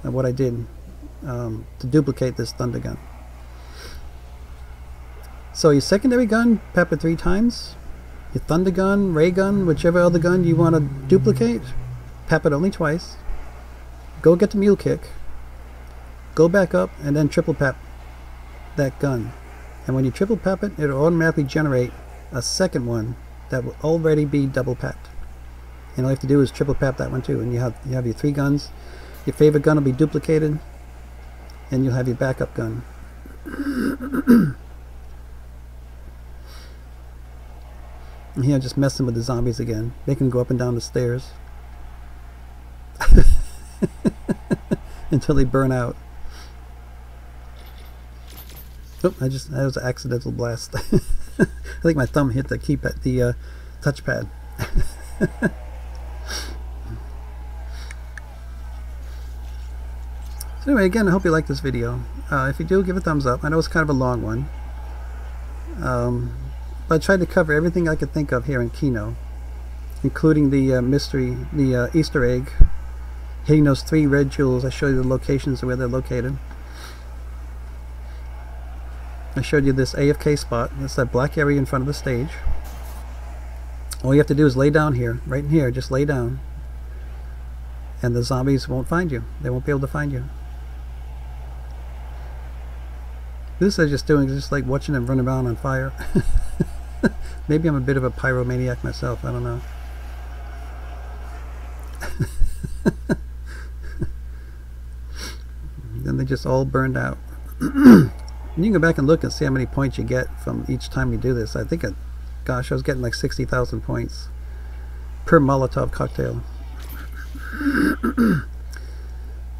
and what I did to duplicate this Thundergun. So your secondary gun, pap it 3 times. Your Thundergun, ray gun, whichever other gun you want to duplicate, pap it only twice. Go get the mule kick. Go back up and then triple pap that gun. And when you triple pap it, it'll automatically generate a second one that will already be double papped. And all you have to do is triple pap that one too, and you have your 3 guns. Your favorite gun will be duplicated, and you'll have your backup gun. And here I'm just messing with the zombies again, making them go up and down the stairs until they burn out. Oh, that was an accidental blast. I think my thumb hit the keypad, the touchpad. So anyway, again, I hope you like this video. If you do, give a thumbs up. I know it's kind of a long one. But I tried to cover everything I could think of here in Kino, including the mystery, the Easter egg, hitting those 3 red jewels. I showed you the locations of where they're located. I showed you this AFK spot. That's that black area in front of the stage. All you have to do is lay down here, right in here, just lay down. And the zombies won't find you. They won't be able to find you. This I'm just doing is just like watching them run around on fire. Maybe I'm a bit of a pyromaniac myself, I don't know. Then they just all burned out. You can go back and look and see how many points you get from each time you do this. I think, gosh, I was getting like 60,000 points per Molotov cocktail.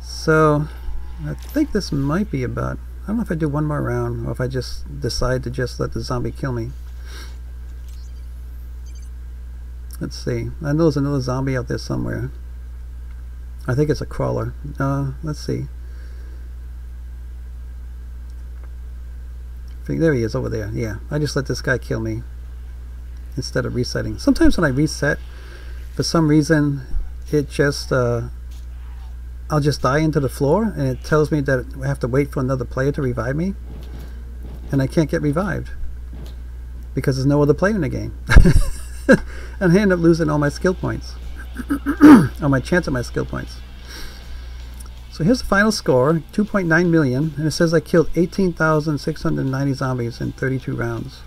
So, I think this might be about, I don't know if I do one more round or if I just decide to just let the zombie kill me. Let's see. I know there's another zombie out there somewhere. I think it's a crawler. Let's see. There he is over there. Yeah, I just let this guy kill me instead of resetting. Sometimes when I reset, for some reason, it just I'll just die into the floor, and it tells me that I have to wait for another player to revive me, and I can't get revived because there's no other player in the game. And I end up losing all my skill points, or my chance at my skill points. So here's the final score, 2.9 million, and it says I killed 18,690 zombies in 32 rounds.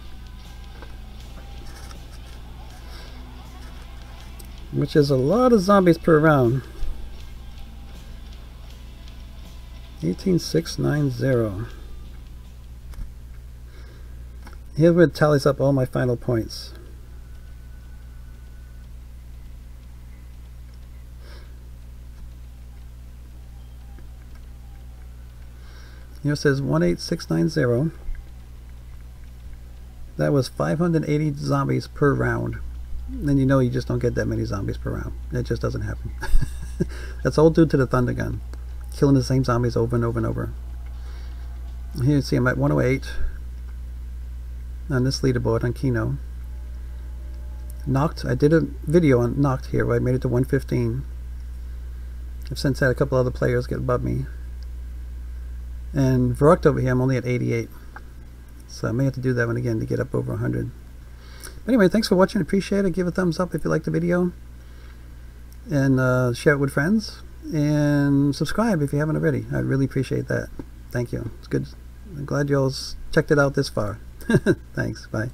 Which is a lot of zombies per round. 18,690. Here's where it tallies up all my final points. Here it says 18690. That was 580 zombies per round. Then you know you just don't get that many zombies per round. It just doesn't happen. That's all due to the Thundergun. Killing the same zombies over and over and over. Here you see I'm at 108 on this leaderboard on Kino. Knocked, I did a video on Knocked here where I made it to 115. I've since had a couple other players get above me. And Verrucht over here I'm only at 88. So I may have to do that one again to get up over 100. But anyway, thanks for watching. Appreciate it. Give a thumbs up if you liked the video. And share it with friends. And subscribe if you haven't already. I'd really appreciate that. Thank you. It's good. I'm glad you all checked it out this far. Thanks. Bye.